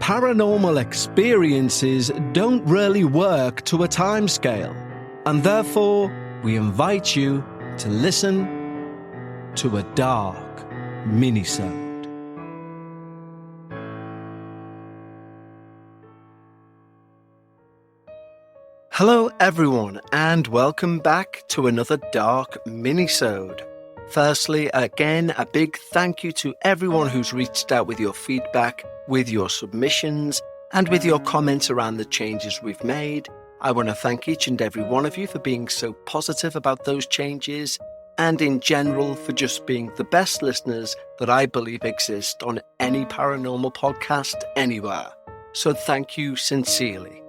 paranormal experiences don't really work to a timescale, and therefore we invite you to listen to a dark minisode. Hello everyone, and welcome back to another dark minisode. Firstly, again, a big thank you to everyone who's reached out with your feedback, with your submissions, and with your comments around the changes we've made. I want to thank each and every one of you for being so positive about those changes, and in general for just being the best listeners that I believe exist on any paranormal podcast anywhere. So thank you sincerely.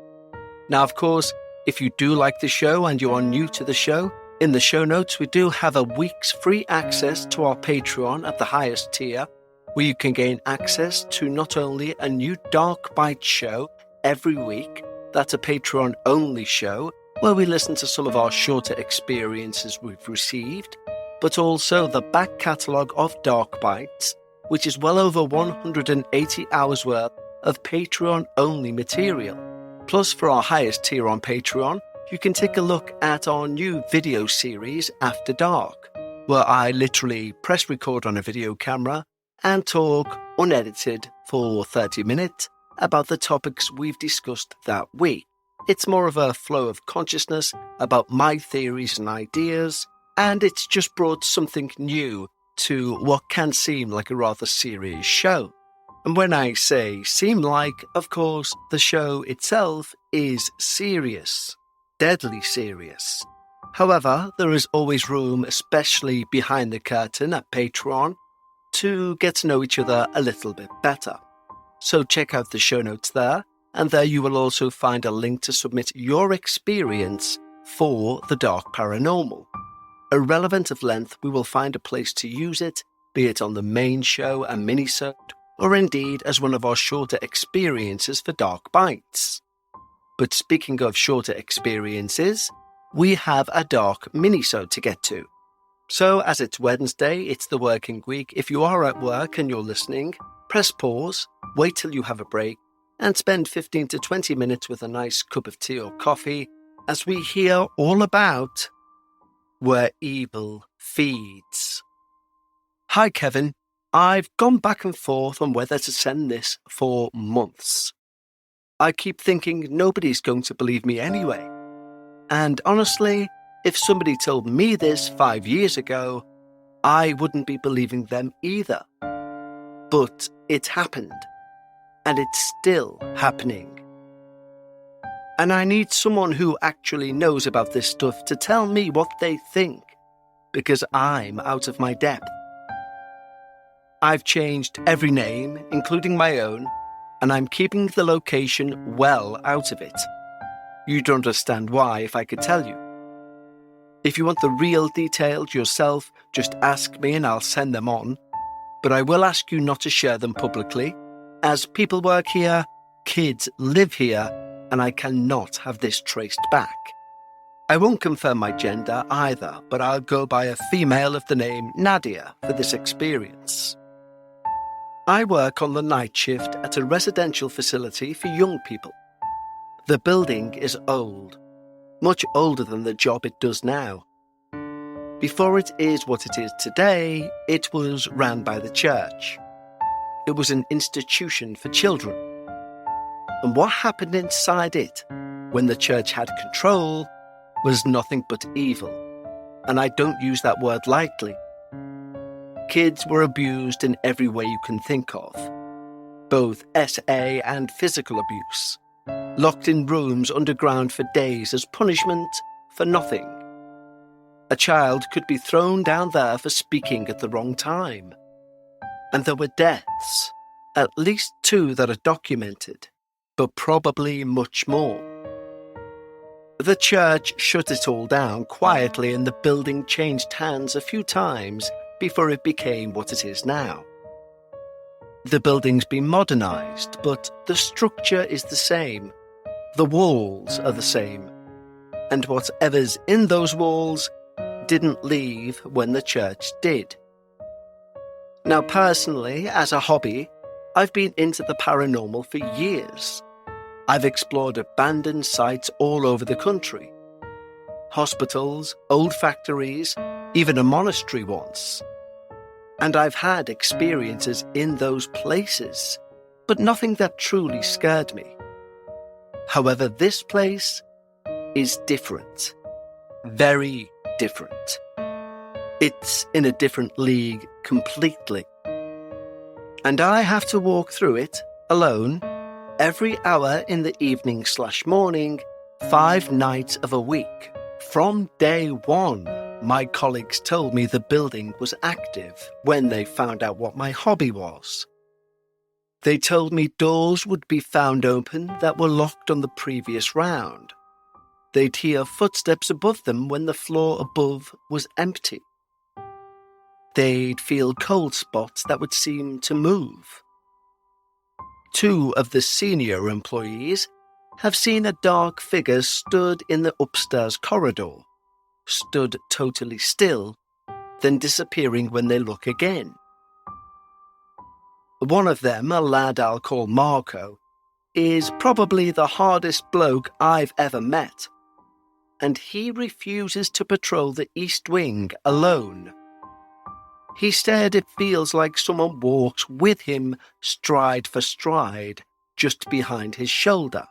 Now, of course, if you do like the show and you are new to the show, in the show notes we do have a week's free access to our Patreon at the highest tier, where you can gain access to not only a new Dark Bite show every week, that's a Patreon-only show, where we listen to some of our shorter experiences we've received, but also the back catalogue of Dark Bites, which is well over 180 hours worth of Patreon-only material. Plus, for our highest tier on Patreon, you can take a look at our new video series, After Dark, where I literally press record on a video camera and talk unedited for 30 minutes about the topics we've discussed that week. It's more of a flow of consciousness about my theories and ideas, and it's just brought something new to what can seem like a rather serious show. And when I say seem like, of course, the show itself is serious. Deadly serious. However, there is always room, especially behind the curtain at Patreon, to get to know each other a little bit better. So check out the show notes there, and there you will also find a link to submit your experience for the Dark Paranormal. Irrelevant of length, we will find a place to use it, be it on the main show, a minisode, or indeed as one of our shorter experiences for Dark Bites. But speaking of shorter experiences, we have a dark minisode to get to. So as it's Wednesday, it's the working week. If you are at work and you're listening, press pause, wait till you have a break, and spend 15 to 20 minutes with a nice cup of tea or coffee as we hear all about where evil feeds. Hi Kevin, I've gone back and forth on whether to send this for months. I keep thinking nobody's going to believe me anyway. And honestly, if somebody told me this 5 years ago, I wouldn't be believing them either. But it happened. And it's still happening. And I need someone who actually knows about this stuff to tell me what they think, because I'm out of my depth. I've changed every name, including my own, and I'm keeping the location well out of it. You'd understand why if I could tell you. If you want the real details yourself, just ask me and I'll send them on. But I will ask you not to share them publicly, as people work here, kids live here, and I cannot have this traced back. I won't confirm my gender either, but I'll go by a female of the name Nadia for this experience. I work on the night shift at a residential facility for young people. The building is old, much older than the job it does now. Before it is what it is today, it was ran by the church. It was an institution for children. And what happened inside it, when the church had control, was nothing but evil. And I don't use that word lightly. Kids were abused in every way you can think of, both SA and physical abuse, locked in rooms underground for days as punishment for nothing. A child could be thrown down there for speaking at the wrong time. And there were deaths, at least 2 that are documented, but probably much more. The church shut it all down quietly and the building changed hands a few times before it became what it is now. The building's been modernised, but the structure is the same. The walls are the same. And whatever's in those walls didn't leave when the church did. Now, personally, as a hobby, I've been into the paranormal for years. I've explored abandoned sites all over the country. Hospitals, old factories, even a monastery once. And I've had experiences in those places, but nothing that truly scared me. However, this place is different. Very different. It's in a different league completely. And I have to walk through it alone every hour in the evening/morning, 5 nights of a week. From day one, my colleagues told me the building was active when they found out what my hobby was. They told me doors would be found open that were locked on the previous round. They'd hear footsteps above them when the floor above was empty. They'd feel cold spots that would seem to move. 2 of the senior employees have seen a dark figure stood in the upstairs corridor, stood totally still, then disappearing when they look again. One of them, a lad I'll call Marco, is probably the hardest bloke I've ever met, and he refuses to patrol the East Wing alone. He said it feels like someone walks with him stride for stride, just behind his shoulder.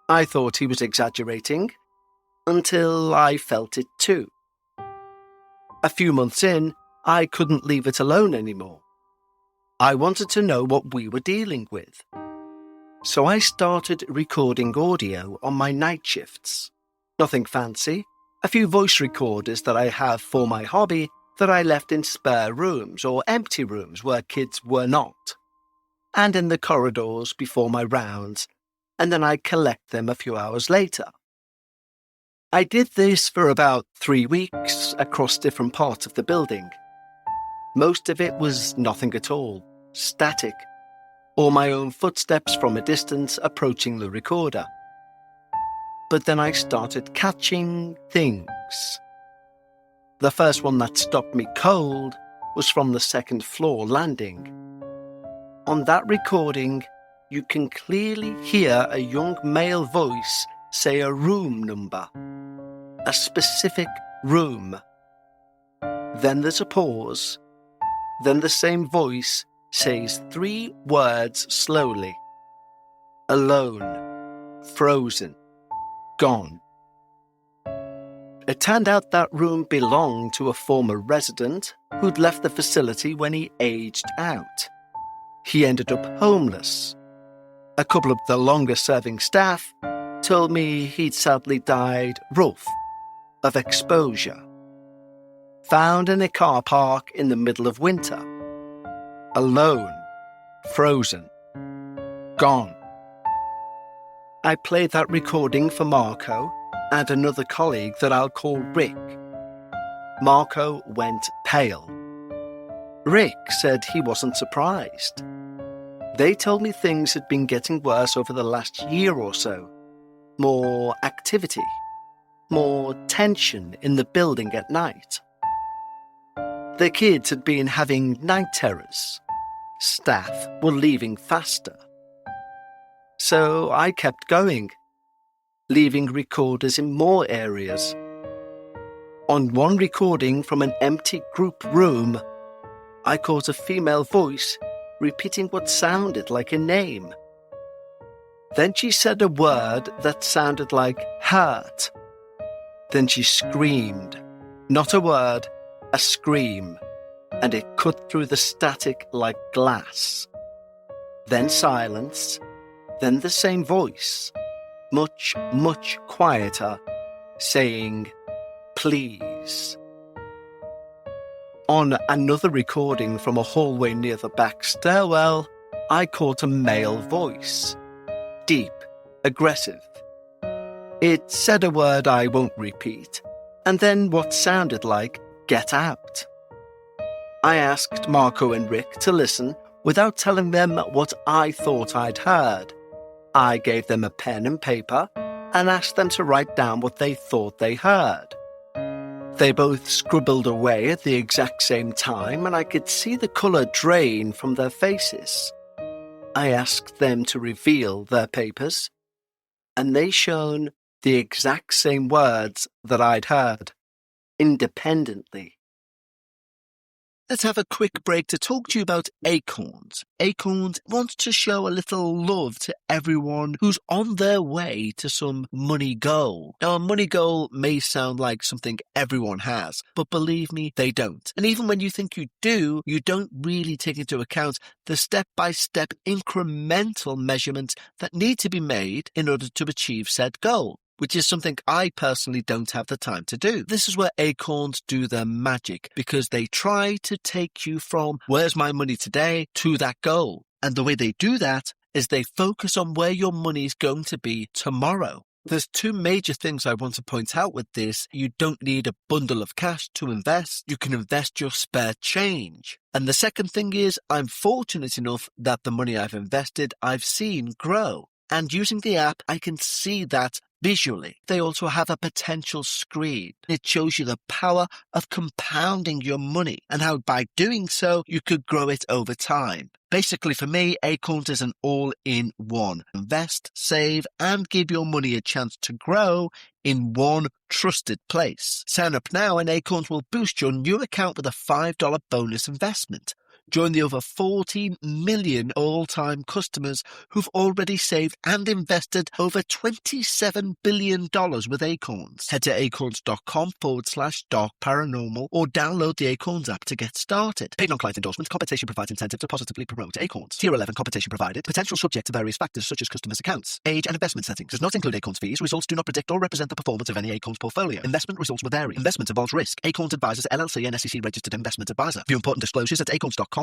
I thought he was exaggerating, until I felt it too. A few months in, I couldn't leave it alone anymore. I wanted to know what we were dealing with. So I started recording audio on my night shifts. Nothing fancy, a few voice recorders that I have for my hobby that I left in spare rooms or empty rooms where kids were not, and in the corridors before my rounds, and then I collect them a few hours later. I did this for about 3 weeks across different parts of the building. Most of it was nothing at all, static, or my own footsteps from a distance approaching the recorder. But then I started catching things. The first one that stopped me cold was from the 2nd floor landing. On that recording, you can clearly hear a young male voice say a room number, a specific room. Then there's a pause. Then the same voice says 3 words slowly. Alone, frozen, gone. It turned out that room belonged to a former resident who'd left the facility when he aged out. He ended up homeless. A couple of the longer-serving staff told me he'd sadly died rough, of exposure. Found in a car park in the middle of winter. Alone, frozen, gone. I played that recording for Marco and another colleague that I'll call Rick. Marco went pale. Rick said he wasn't surprised. They told me things had been getting worse over the last year or so. More activity, more tension in the building at night. The kids had been having night terrors. Staff were leaving faster. So I kept going, leaving recorders in more areas. On one recording from an empty group room, I caught a female voice repeating what sounded like a name. Then she said a word that sounded like hurt. Then she screamed. Not a word, a scream, and it cut through the static like glass. Then silence, then the same voice, much, much quieter, saying, please. On another recording from a hallway near the back stairwell, I caught a male voice. Deep, aggressive. It said a word I won't repeat, and then what sounded like, get out. I asked Marco and Rick to listen without telling them what I thought I'd heard. I gave them a pen and paper and asked them to write down what they thought they heard. They both scribbled away at the exact same time, and I could see the colour drain from their faces. I asked them to reveal their papers, and they shown the exact same words that I'd heard, independently. Let's have a quick break to talk to you about Acorns. Acorns wants to show a little love to everyone who's on their way to some money goal. Now, a money goal may sound like something everyone has, but believe me, they don't. And even when you think you do, you don't really take into account the step-by-step incremental measurements that need to be made in order to achieve said goal, which is something I personally don't have the time to do. This is where Acorns do their magic, because they try to take you from where's my money today to that goal. And the way they do that is they focus on where your money is going to be tomorrow. There's two major things I want to point out with this. You don't need a bundle of cash to invest. You can invest your spare change. And the second thing is, I'm fortunate enough that the money I've invested, I've seen grow. And using the app, I can see that visually. They also have a potential screen. It shows you the power of compounding your money and how by doing so, you could grow it over time. Basically, for me, Acorns is an all-in-one. Invest, save, and give your money a chance to grow in one trusted place. Sign up now and Acorns will boost your new account with a $5 bonus investment. Join the over 40 million all-time customers who've already saved and invested over $27 billion with Acorns. Head to acorns.com/darkparanormal or download the Acorns app to get started. Paid non-client endorsement. Compensation provides incentive to positively promote Acorns. Tier 11 compensation provided. Potential subject to various factors such as customers' accounts. Age and investment settings. Does not include Acorns fees. Results do not predict or represent the performance of any Acorns portfolio. Investment results will vary. Investment involves risk. Acorns Advisors LLC and SEC registered investment advisor. View important disclosures at acorns.com/darkparanormal.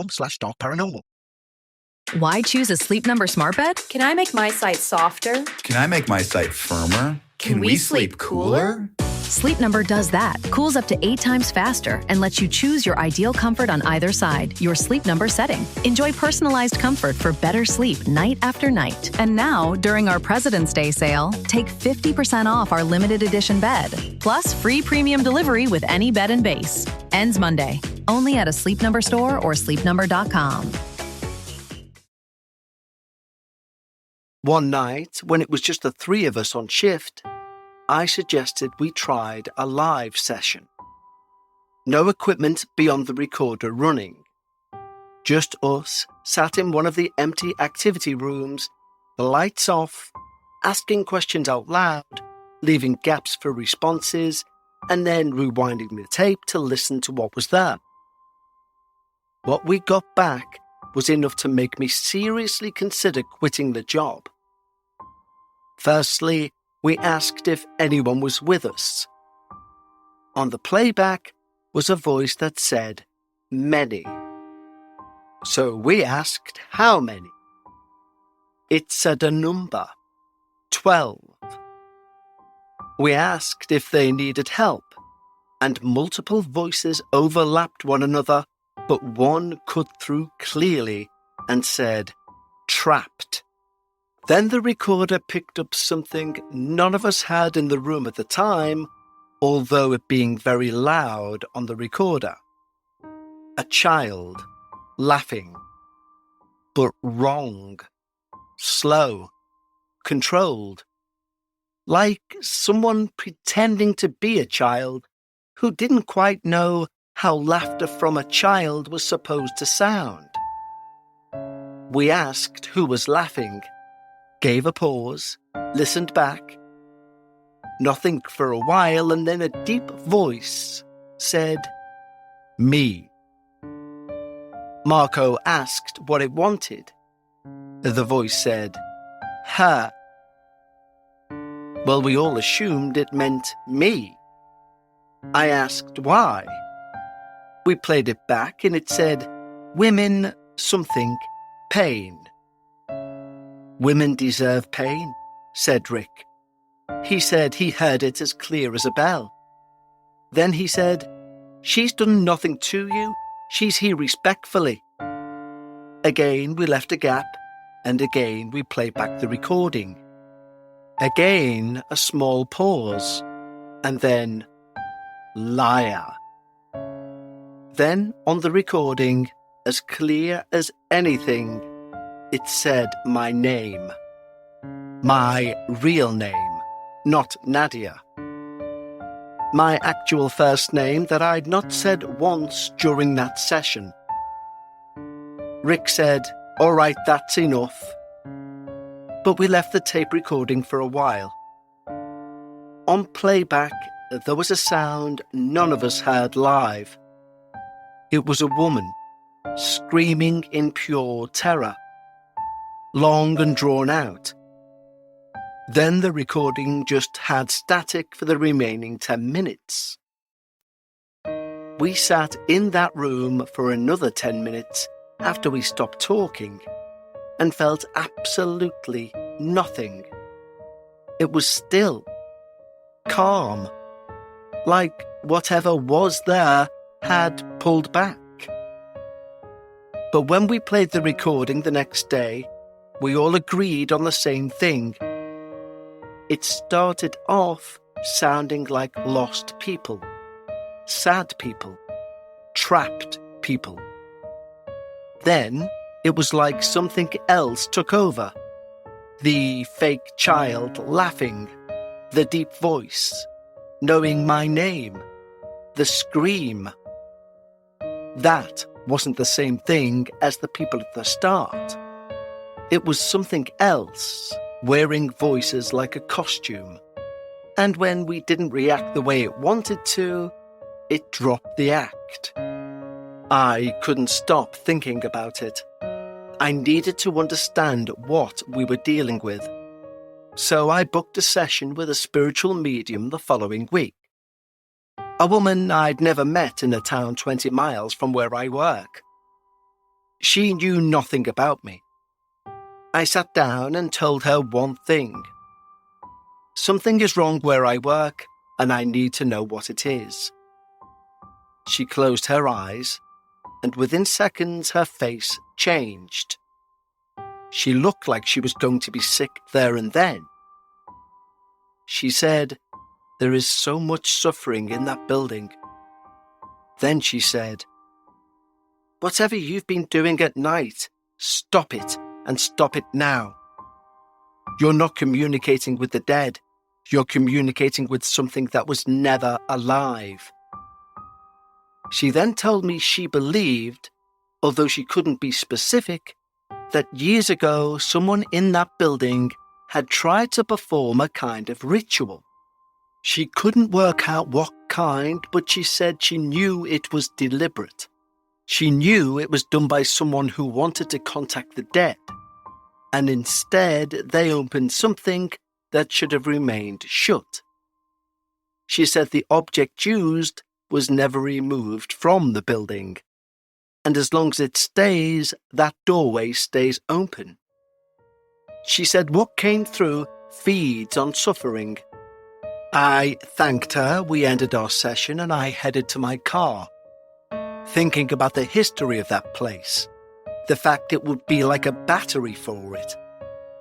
Why choose a Sleep Number smart bed? Can I make my site softer? Can I make my site firmer? Can we sleep cooler? Sleep Number does that. Cools up to 8 times faster and lets you choose your ideal comfort on either side, your Sleep Number setting. Enjoy personalized comfort for better sleep night after night. And now, during our President's Day sale, take 50% off our limited edition bed, plus free premium delivery with any bed and base. Ends Monday. Only at a Sleep Number store or sleepnumber.com. One night, when it was just the three of us on shift, I suggested we tried a live session. No equipment beyond the recorder running. Just us sat in one of the empty activity rooms, the lights off, asking questions out loud, leaving gaps for responses, and then rewinding the tape to listen to what was there. What we got back was enough to make me seriously consider quitting the job. Firstly, we asked if anyone was with us. On the playback was a voice that said, many. So we asked how many. It said a number, 12. We asked if they needed help, and multiple voices overlapped one another, but one cut through clearly and said, trapped. Then the recorder picked up something none of us heard in the room at the time, although it being very loud on the recorder. A child laughing, but wrong, slow, controlled, like someone pretending to be a child who didn't quite know how laughter from a child was supposed to sound. We asked who was laughing, gave a pause, listened back. Nothing for a while, and then a deep voice said, me. Marco asked what it wanted. The voice said, her. Well, we all assumed it meant me. I asked why. We played it back and it said, women something, pain. Women deserve pain, said Rick. He said he heard it as clear as a bell. Then he said, she's done nothing to you, she's here respectfully. Again we left a gap, and again we played back the recording. Again a small pause, and then liar. Then, on the recording, as clear as anything, it said my name. My real name, not Nadia. My actual first name that I'd not said once during that session. Rick said, "All right, that's enough." But we left the tape recording for a while. On playback, there was a sound none of us heard live. It was a woman, screaming in pure terror, long and drawn out. Then the recording just had static for the remaining 10 minutes. We sat in that room for another 10 minutes after we stopped talking and felt absolutely nothing. It was still, calm, like whatever was there had pulled back. But when we played the recording the next day, we all agreed on the same thing. It started off sounding like lost people, sad people, trapped people. Then it was like something else took over. The fake child laughing, the deep voice, knowing my name, the scream. That wasn't the same thing as the people at the start. It was something else, wearing voices like a costume. And when we didn't react the way it wanted to, it dropped the act. I couldn't stop thinking about it. I needed to understand what we were dealing with. So I booked a session with a spiritual medium the following week. A woman I'd never met in a town 20 miles from where I work. She knew nothing about me. I sat down and told her one thing. Something is wrong where I work, and I need to know what it is. She closed her eyes, and within seconds her face changed. She looked like she was going to be sick there and then. She said, "There is so much suffering in that building." Then she said, "Whatever you've been doing at night, stop it, and stop it now. You're not communicating with the dead. You're communicating with something that was never alive." She then told me she believed, although she couldn't be specific, that years ago someone in that building had tried to perform a kind of ritual. She couldn't work out what kind, but she said she knew it was deliberate. She knew it was done by someone who wanted to contact the dead, and instead they opened something that should have remained shut. She said the object used was never removed from the building, and as long as it stays, that doorway stays open. She said what came through feeds on suffering. I thanked her, we ended our session, and I headed to my car, thinking about the history of that place, the fact it would be like a battery for it,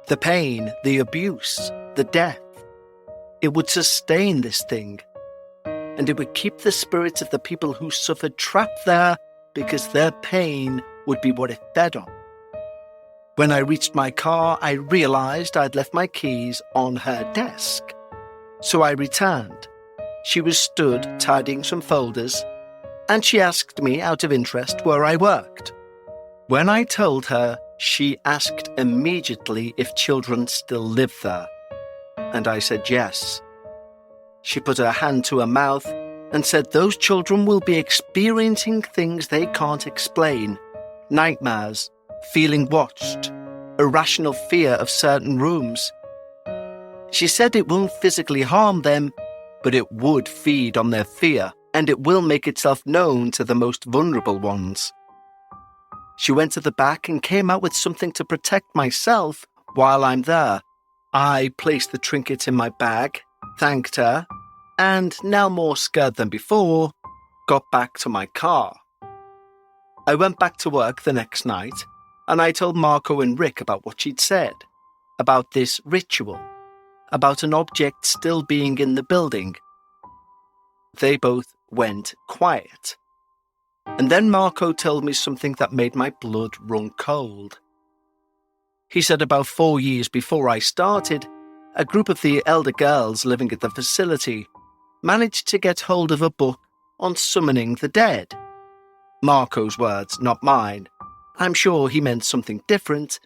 the pain, the abuse, the death. It would sustain this thing, and it would keep the spirits of the people who suffered trapped there because their pain would be what it fed on. When I reached my car, I realized I'd left my keys on her desk. So I returned. She was stood tidying some folders, and she asked me out of interest where I worked. When I told her, she asked immediately if children still lived there, and I said yes. She put her hand to her mouth and said those children will be experiencing things they can't explain, nightmares, feeling watched, irrational fear of certain rooms. She said it won't physically harm them, but it would feed on their fear, and it will make itself known to the most vulnerable ones. She went to the back and came out with something to protect myself while I'm there. I placed the trinket in my bag, thanked her, and now more scared than before, got back to my car. I went back to work the next night, and I told Marco and Rick about what she'd said, about this ritual, about an object still being in the building. They both went quiet. And then Marco told me something that made my blood run cold. He said about 4 years before I started, a group of the elder girls living at the facility managed to get hold of a book on summoning the dead. Marco's words, not mine. I'm sure he meant something different,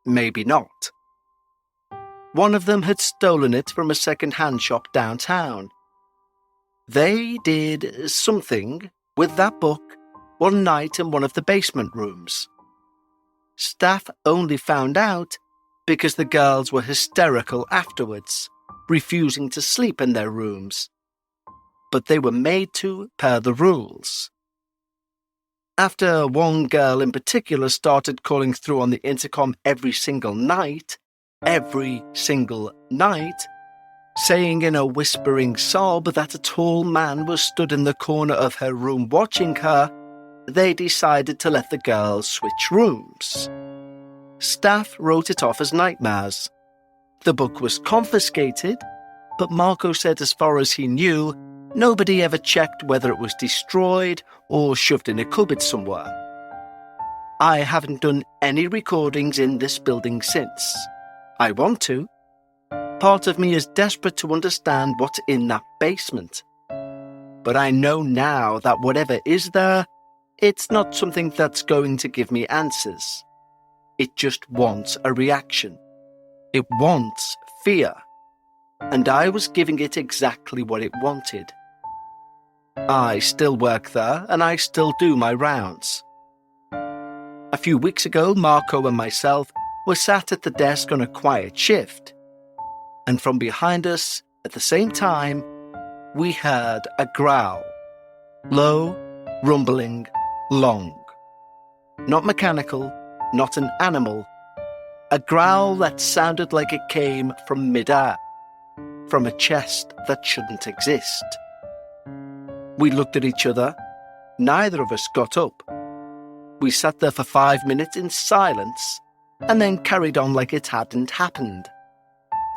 maybe not. One of them had stolen it from a second-hand shop downtown. They did something with that book one night in one of the basement rooms. Staff only found out because the girls were hysterical afterwards, refusing to sleep in their rooms. But they were made to per the rules. After one girl in particular started calling through on the intercom every single night, saying in a whispering sob that a tall man was stood in the corner of her room watching her, they decided to let the girls switch rooms. Staff wrote it off as nightmares. The book was confiscated, but Marco said as far as he knew, nobody ever checked whether it was destroyed or shoved in a cupboard somewhere. I haven't done any recordings in this building since. I want to. Part of me is desperate to understand what's in that basement. But I know now that whatever is there, it's not something that's going to give me answers. It just wants a reaction. It wants fear. And I was giving it exactly what it wanted. I still work there, and I still do my rounds. A few weeks ago, Marco and myself were sat at the desk on a quiet shift. And from behind us, at the same time, we heard a growl. Low, rumbling, long. Not mechanical, not an animal. A growl that sounded like it came from mid-air, from a chest that shouldn't exist. We looked at each other. Neither of us got up. We sat there for 5 minutes in silence and then carried on like it hadn't happened.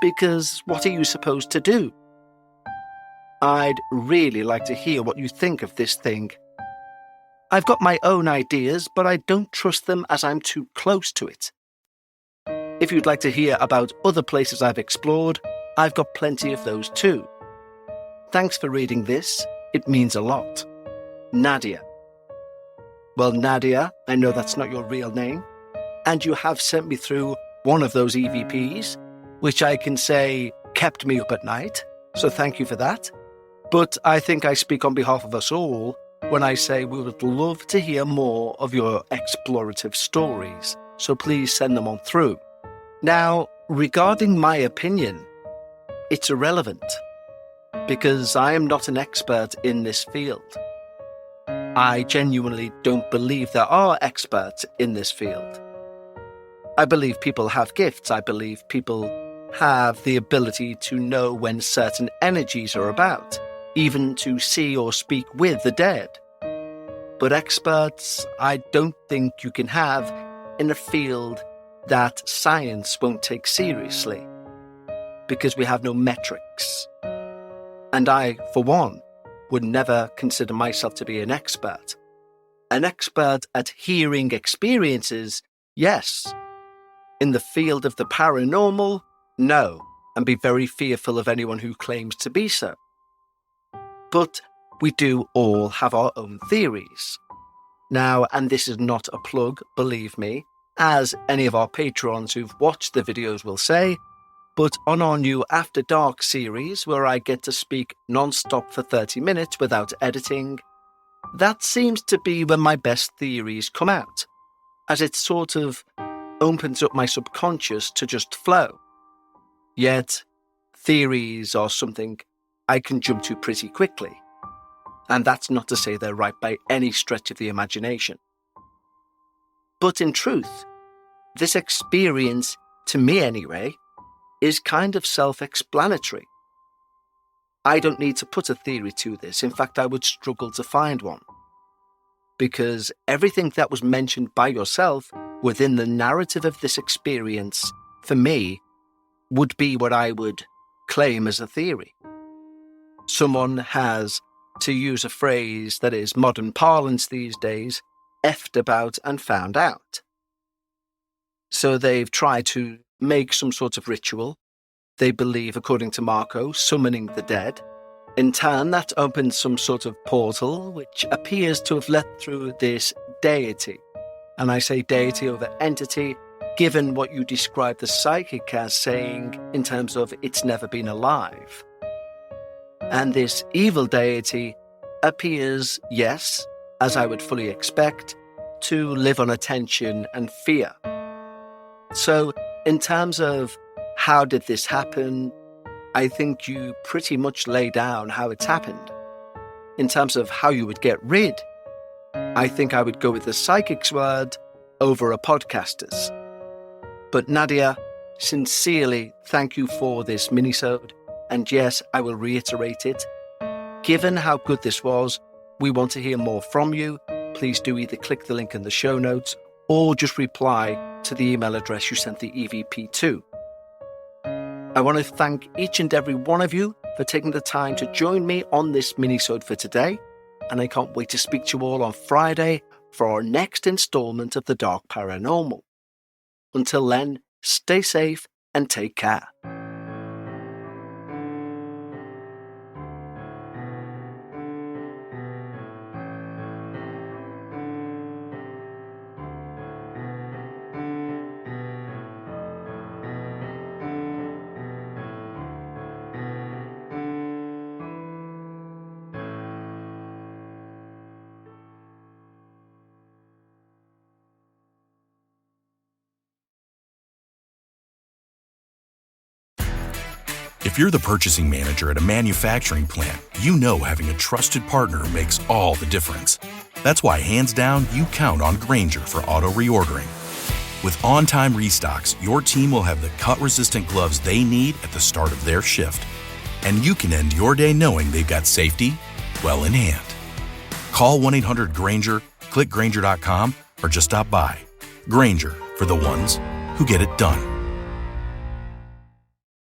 Because what are you supposed to do? I'd really like to hear what you think of this thing. I've got my own ideas, but I don't trust them as I'm too close to it. If you'd like to hear about other places I've explored, I've got plenty of those too. Thanks for reading this. It means a lot. Nadia. Well, Nadia, I know that's not your real name, and you have sent me through one of those EVPs, which I can say kept me up at night, so thank you for that. But I think I speak on behalf of us all when I say we would love to hear more of your explorative stories, so please send them on through. Now, regarding my opinion, it's irrelevant, because I am not an expert in this field. I genuinely don't believe there are experts in this field. I believe people have gifts. I believe people have the ability to know when certain energies are about, even to see or speak with the dead. But experts, I don't think you can have in a field that science won't take seriously, because we have no metrics. And I, for one, would never consider myself to be an expert. An expert at hearing experiences, yes. In the field of the paranormal, no, and be very fearful of anyone who claims to be so. But we do all have our own theories. Now, and this is not a plug, believe me, as any of our patrons who've watched the videos will say, but on our new After Dark series, where I get to speak non-stop for 30 minutes without editing, that seems to be when my best theories come out, as it sort of opens up my subconscious to just flow. Yet, theories are something I can jump to pretty quickly, and that's not to say they're right by any stretch of the imagination. But in truth, this experience, to me anyway, is kind of self-explanatory. I don't need to put a theory to this. In fact, I would struggle to find one. Because everything that was mentioned by yourself within the narrative of this experience, for me, would be what I would claim as a theory. Someone has to use a phrase that is modern parlance these days, effed about and found out. So they've tried to make some sort of ritual. They believe, according to Marco, summoning the dead. In turn, that opens some sort of portal which appears to have let through this deity. And I say deity over entity, given what you describe the psychic as saying in terms of it's never been alive. And this evil deity appears, yes, as I would fully expect, to live on attention and fear. So, in terms of how did this happen, I think you pretty much lay down how it's happened. In terms of how you would get rid, I think I would go with the psychic's word over a podcaster's. But Nadia, sincerely thank you for this minisode, and yes, I will reiterate it. Given how good this was, we want to hear more from you. Please do either click the link in the show notes or just reply to the email address you sent the EVP to. I want to thank each and every one of you for taking the time to join me on this minisode for today, and I can't wait to speak to you all on Friday for our next installment of The Dark Paranormal. Until then, stay safe and take care. If you're the purchasing manager at a manufacturing plant, you know having a trusted partner makes all the difference. That's why, hands down, you count on Grainger for auto reordering. With on-time restocks, your team will have the cut-resistant gloves they need at the start of their shift. And you can end your day knowing they've got safety well in hand. Call 1-800-GRAINGER, click Grainger.com, or just stop by. Grainger, for the ones who get it done.